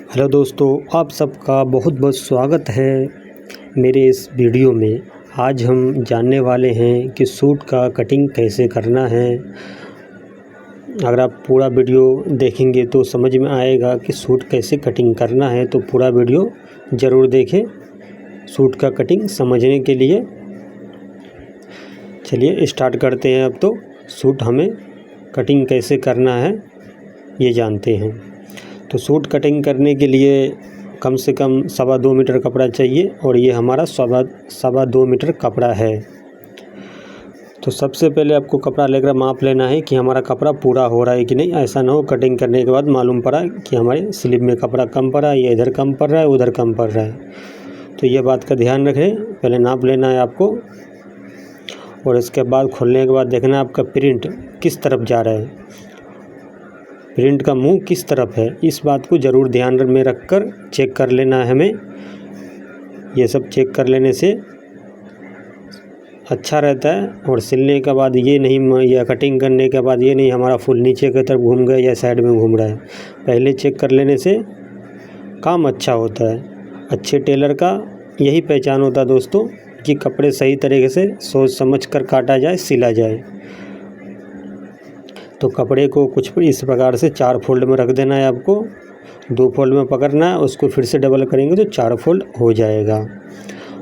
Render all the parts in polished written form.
Hello दोस्तों, आप सबका बहुत बहुत स्वागत है मेरे इस वीडियो में। आज हम जानने वाले हैं कि सूट का कटिंग कैसे करना है। अगर आप पूरा वीडियो देखेंगे तो समझ में आएगा कि सूट कैसे कटिंग करना है, तो पूरा वीडियो ज़रूर देखें सूट का कटिंग समझने के लिए। चलिए स्टार्ट करते हैं। अब तो सूट हमें कटिंग कैसे करना है ये जानते हैं। तो सूट कटिंग करने के लिए कम से कम 2.25 मीटर कपड़ा चाहिए और ये हमारा 2.25 मीटर कपड़ा है। तो सबसे पहले आपको कपड़ा लेकर माप लेना है कि हमारा कपड़ा पूरा हो रहा है कि नहीं। ऐसा ना हो कटिंग करने के बाद मालूम पड़ा कि हमारे स्लीव में कपड़ा कम पड़ा है, या इधर कम पड़ रहा है, उधर कम पड़ रहा है। तो ये बात का ध्यान रखें, पहले नाप लेना है आपको और इसके बाद खोलने के बाद देखना है आपका प्रिंट किस तरफ जा रहा है, प्रिंट का मुंह किस तरफ है। इस बात को ज़रूर ध्यान में रखकर चेक कर लेना है हमें। ये सब चेक कर लेने से अच्छा रहता है। और सिलने के बाद ये नहीं, या कटिंग करने के बाद ये नहीं हमारा फुल नीचे की तरफ घूम गया या साइड में घूम रहा है। पहले चेक कर लेने से काम अच्छा होता है। अच्छे टेलर का यही पहचान होता है दोस्तों, कि कपड़े सही तरीके से सोच समझ कर काटा जाए, सिला जाए। तो कपड़े को कुछ इस प्रकार से 4 फोल्ड में रख देना है आपको। 2 फोल्ड में पकड़ना है, उसको फिर से डबल करेंगे तो 4 फोल्ड हो जाएगा।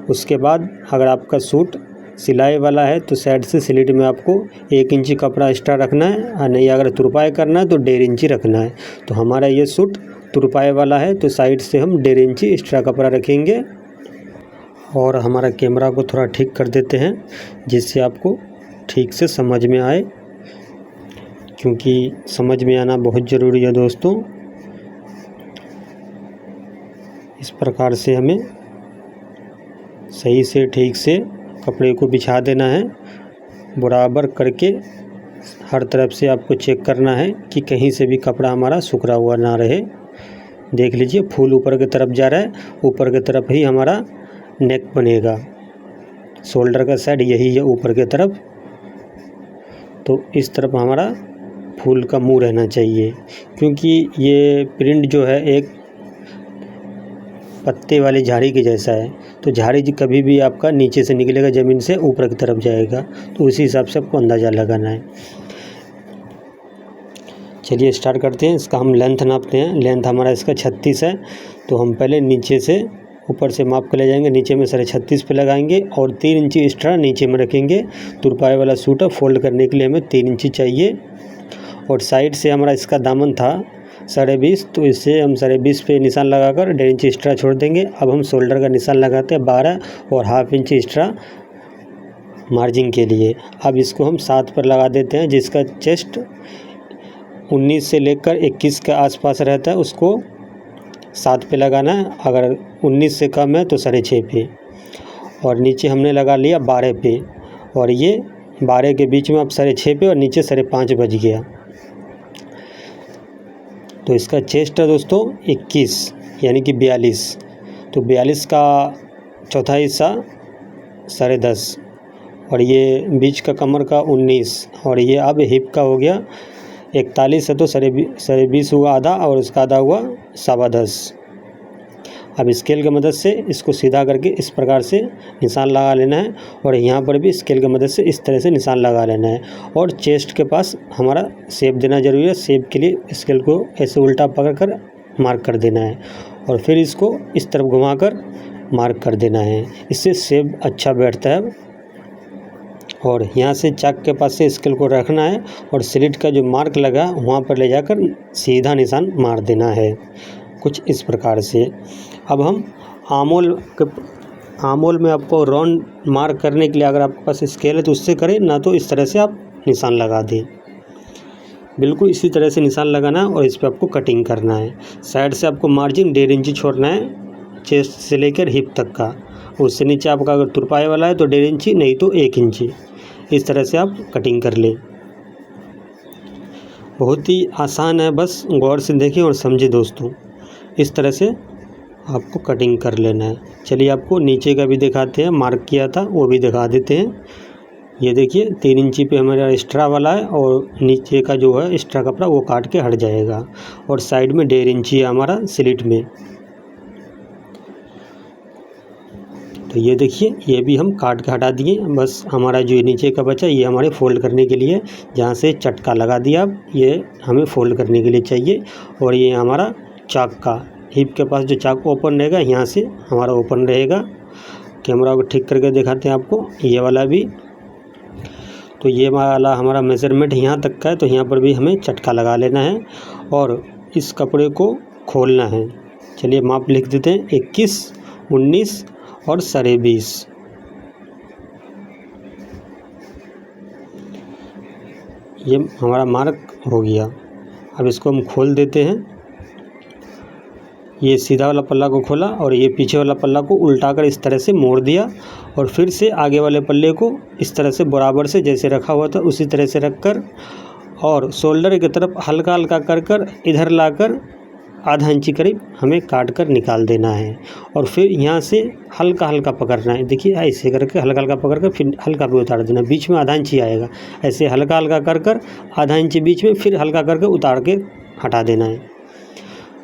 उसके बाद अगर आपका सूट सिलाई वाला है तो साइड से स्लिट में आपको 1 इंची कपड़ा एक्स्ट्रा रखना है, और नहीं अगर तुरपाई करना है तो 1.5 इंची रखना है। तो हमारा ये सूट तुरपाई वाला है तो साइड से हम 1.5 इंची एक्स्ट्रा कपड़ा रखेंगे। और हमारा कैमरा को थोड़ा ठीक कर देते हैं जिससे आपको ठीक से समझ में आए, क्योंकि समझ में आना बहुत ज़रूरी है दोस्तों। इस प्रकार से हमें सही से ठीक से कपड़े को बिछा देना है, बराबर करके हर तरफ से आपको चेक करना है कि कहीं से भी कपड़ा हमारा सुखरा हुआ ना रहे। देख लीजिए फूल ऊपर की तरफ जा रहा है, ऊपर की तरफ ही हमारा नेक बनेगा। शोल्डर का साइड यही है ऊपर की तरफ, तो इस तरफ हमारा फूल का मुंह रहना चाहिए। क्योंकि ये प्रिंट जो है एक पत्ते वाली झाड़ी के जैसा है, तो झाड़ी कभी भी आपका नीचे से निकलेगा, ज़मीन से ऊपर की तरफ जाएगा। तो उसी हिसाब से आपको अंदाज़ा लगाना है। चलिए स्टार्ट करते हैं। इसका हम लेंथ नापते हैं। लेंथ हमारा इसका 36 है, तो हम पहले नीचे से ऊपर से माप कर ले जाएंगे। नीचे में 36.5 पे लगाएंगे और 3 इंची एक्स्ट्रा नीचे में रखेंगे। तुरपाई वाला सूट है, फोल्ड करने के लिए हमें 3 इंची चाहिए। और साइड से हमारा इसका दामन था 20.5, तो इससे हम 20.5 पे निशान लगाकर 1.5 इंची एक्स्ट्रा छोड़ देंगे। अब हम शोल्डर का निशान लगाते हैं 12 और हाफ इंची एक्स्ट्रा मार्जिन के लिए। अब इसको हम 7 पर लगा देते हैं। जिसका चेस्ट 19 से लेकर 21 के आसपास रहता है उसको 7 पे लगाना है। अगर 19 से कम है तो 6.5 पे, और नीचे हमने लगा लिया 12 पे, और ये 12 के बीच में अब 6.5 पे और नीचे 5.5 बज गया। तो इसका चेस्ट है दोस्तों 21 यानी कि 42, तो 42 का चौथा हिस्सा 10.5, और ये बीच का कमर का 19, और ये अब हिप का हो गया 41 है, तो 20.5 हुआ आधा, और उसका आधा हुआ 10.25। अब स्केल की मदद से इसको सीधा करके इस प्रकार से निशान लगा लेना है, और यहाँ पर भी स्केल की मदद से इस तरह से निशान लगा लेना है। और चेस्ट के पास हमारा शेप देना जरूरी है। शेप के लिए स्केल को ऐसे उल्टा पकड़कर मार्क कर देना है, और फिर इसको इस तरफ घुमाकर मार्क कर देना है। इससे शेप अच्छा बैठता है। और यहाँ से चाक के पास से स्केल को रखना है, और स्लिट का जो मार्क लगा वहाँ पर ले जाकर सीधा निशान मार देना है, कुछ इस प्रकार से। अब हम आमोल में आपको राउंड मार्क करने के लिए अगर आपके पास स्केल है तो उससे करें, ना तो इस तरह से आप निशान लगा दें। बिल्कुल इसी तरह से निशान लगाना है, और इस पर आपको कटिंग करना है। साइड से आपको मार्जिन 1.5 इंची छोड़ना है, चेस्ट से लेकर हिप तक का। उससे नीचे आपका अगर तुरपाई वाला है तो 1.5 इंची, नहीं तो 1 इंची। इस तरह से आप कटिंग कर लें। बहुत ही आसान है, बस गौर से देखें और समझें दोस्तों। इस तरह से आपको कटिंग कर लेना है। चलिए आपको नीचे का भी दिखाते हैं, मार्क किया था वो भी दिखा देते हैं। ये देखिए 3 इंची पे हमारा एक्स्ट्रा वाला है और नीचे का जो है एक्स्ट्रा कपड़ा वो काट के हट जाएगा। और साइड में 1.5 इंची है हमारा स्लिट में। तो ये देखिए ये भी हम काट के हटा दिए। बस हमारा जो नीचे का बचा ये हमारे फ़ोल्ड करने के लिए, जहाँ से चटका लगा दिया अब ये हमें फ़ोल्ड करने के लिए चाहिए। और ये हमारा चाक का हिप के पास जो चाक ओपन रहेगा यहाँ से हमारा ओपन रहेगा। कैमरा को ठीक करके दिखाते हैं आपको, ये वाला भी। तो ये वाला हमारा मेज़रमेंट यहाँ तक का है, तो यहाँ पर भी हमें चटका लगा लेना है और इस कपड़े को खोलना है। चलिए माप लिख देते हैं, 21, 19 और 20.5। ये हमारा मार्क हो गया। अब इसको हम खोल देते हैं। ये सीधा वाला पल्ला को खोला और ये पीछे वाला पल्ला को उल्टा कर इस तरह से मोड़ दिया और फिर से आगे वाले पल्ले को इस तरह से बराबर से जैसे रखा हुआ था उसी तरह से रख कर और शोल्डर की तरफ हल्का हल्का कर इधर लाकर आधा इंची करीब हमें काट कर निकाल देना है। और फिर यहाँ से हल्का हल्का पकड़ना है। देखिए ऐसे करके हल्का हल्का पकड़ कर फिर हल्का पे उतार देना, बीच में आधा इंची आएगा। ऐसे हल्का हल्का कर आधा इंची बीच में, फिर हल्का करके उतार के हटा देना है।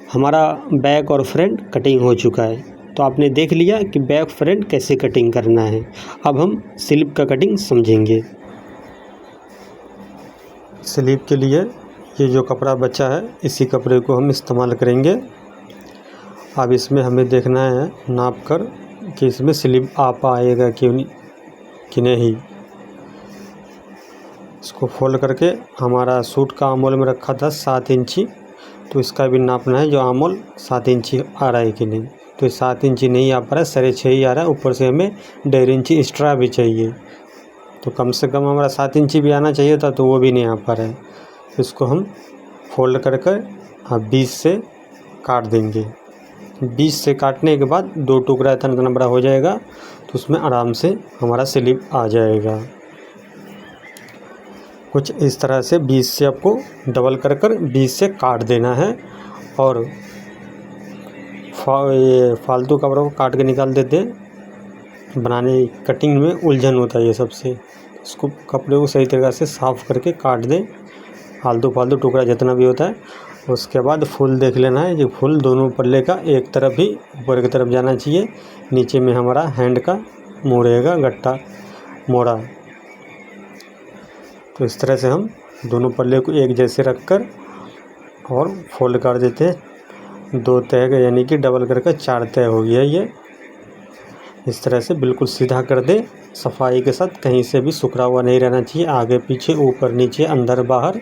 हमारा बैक और फ्रंट कटिंग हो चुका है। तो आपने देख लिया कि बैक फ्रंट कैसे कटिंग करना है। अब हम स्लीव का कटिंग समझेंगे। स्लीव के लिए ये जो कपड़ा बचा है इसी कपड़े को हम इस्तेमाल करेंगे। अब इसमें हमें देखना है नाप कर कि इसमें स्लीव आ पाएगा कि नहीं। इसको फोल्ड करके हमारा सूट का आमोल में रखा था 7 इंची, तो इसका भी नापना है जो आमोल 7 इंची आ रहा है कि नहीं। तो 7 इंची नहीं आ पा रहा है, 6.5 ही आ रहा है। ऊपर से हमें 1.5 इंची एक्स्ट्रा भी चाहिए, तो कम से कम हमारा 7 इंची भी आना चाहिए था, तो वो भी नहीं आ पा रहा है। तो इसको हम फोल्ड कर 20 से काट देंगे। 20 से काटने के बाद 2 टुकड़ा इतना बड़ा हो जाएगा, तो उसमें आराम से हमारा स्लीव आ जाएगा। कुछ इस तरह से 20 से आपको डबल कर 20 से काट देना है। और फालतू कपड़ों को काट के निकाल देते हैं। बनाने कटिंग में उलझन होता है ये सबसे। इसको कपड़े को सही तरीक़े से साफ़ करके काट दें, फालतू टुकड़ा जितना भी होता है। उसके बाद फुल देख लेना है, ये फुल दोनों पल्ले का एक तरफ ही ऊपर की तरफ जाना चाहिए। नीचे में हमारा हैंड का मोड़ेगा गट्टा मोड़ा। तो इस तरह से हम दोनों पल्ले को एक जैसे रखकर और फोल्ड कर देते हैं। 2 तय का यानी कि डबल करके 4 तय हो गया ये। इस तरह से बिल्कुल सीधा कर दे, सफाई के साथ, कहीं से भी सुखरा हुआ नहीं रहना चाहिए। आगे पीछे ऊपर नीचे अंदर बाहर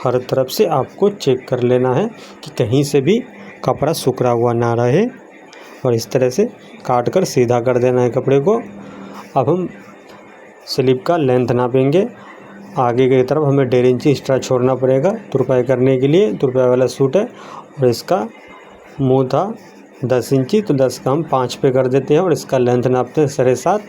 हर तरफ से आपको चेक कर लेना है कि कहीं से भी कपड़ा सुखरा हुआ ना रहे। और इस तरह से काट कर सीधा कर देना है कपड़े को। अब हम स्लीव का लेंथ नापेंगे। आगे की तरफ हमें 1.5 इंची एक्स्ट्रा छोड़ना पड़ेगा तुरपाई करने के लिए। तुरपाई वाला सूट है और इसका मुंह था 10 इंची, तो 10 का हम 5 पे कर देते हैं। और इसका लेंथ नापते हैं 7.5,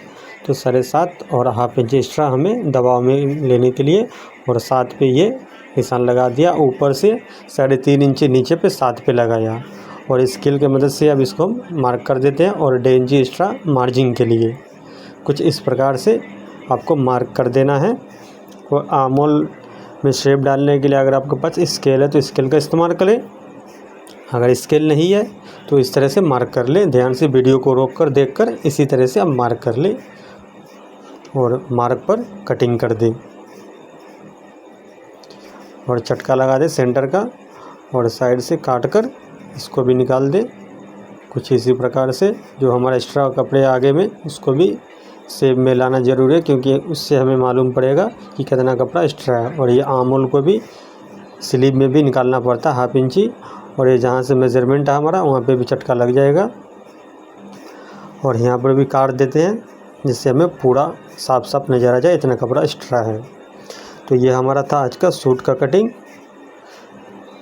तो 7.5 और हाफ इंच एक्स्ट्रा हमें दबाव में लेने के लिए। और 7 पे ये निशान लगा दिया। ऊपर से 3.5 इंची नीचे पे 7 पे लगाया। और स्केल की मदद से अब इसको हम मार्क कर देते हैं और 1.5 इंची एक्स्ट्रा मार्जिंग के लिए। कुछ इस प्रकार से आपको मार्क कर देना है। और आमोल में शेप डालने के लिए अगर आपके पास स्केल है तो स्केल का इस्तेमाल करें। अगर स्केल नहीं है तो इस तरह से मार्क कर लें। ध्यान से वीडियो को रोक कर देख कर इसी तरह से आप मार्क कर लें और मार्क पर कटिंग कर दें। और चटका लगा दें सेंटर का और साइड से काट कर इसको भी निकाल दें। कुछ इसी प्रकार से जो हमारा एक्स्ट्रा कपड़े आगे में उसको भी शेप में लाना ज़रूरी है, क्योंकि उससे हमें मालूम पड़ेगा कि कितना कपड़ा एक्स्ट्रा है। और ये आमोल को भी स्लीव में भी निकालना पड़ता है हाफ इंची। और ये जहाँ से मेज़रमेंट है हमारा वहाँ पे भी चटका लग जाएगा। और यहाँ पर भी काट देते हैं जिससे हमें पूरा साफ साफ नज़र आ जाए इतना कपड़ा एक्स्ट्रा है। तो ये हमारा था आज का सूट का कटिंग।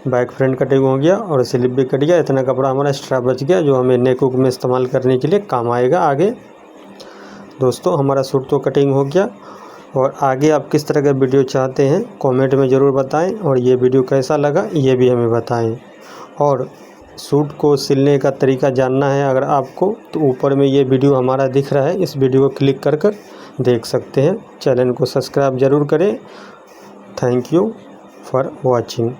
बैक फ्रंट कटिंग हो गया और स्लीव भी कट गया। इतना कपड़ा हमारा एक्स्ट्रा बच गया जो हमें नेक हुक में इस्तेमाल करने के लिए काम आएगा आगे। दोस्तों हमारा सूट तो कटिंग हो गया। और आगे आप किस तरह का वीडियो चाहते हैं कमेंट में ज़रूर बताएं। और ये वीडियो कैसा लगा ये भी हमें बताएं। और सूट को सिलने का तरीका जानना है अगर आपको, तो ऊपर में ये वीडियो हमारा दिख रहा है, इस वीडियो को क्लिक कर देख सकते हैं। चैनल को सब्सक्राइब ज़रूर करें। Thank you for watching.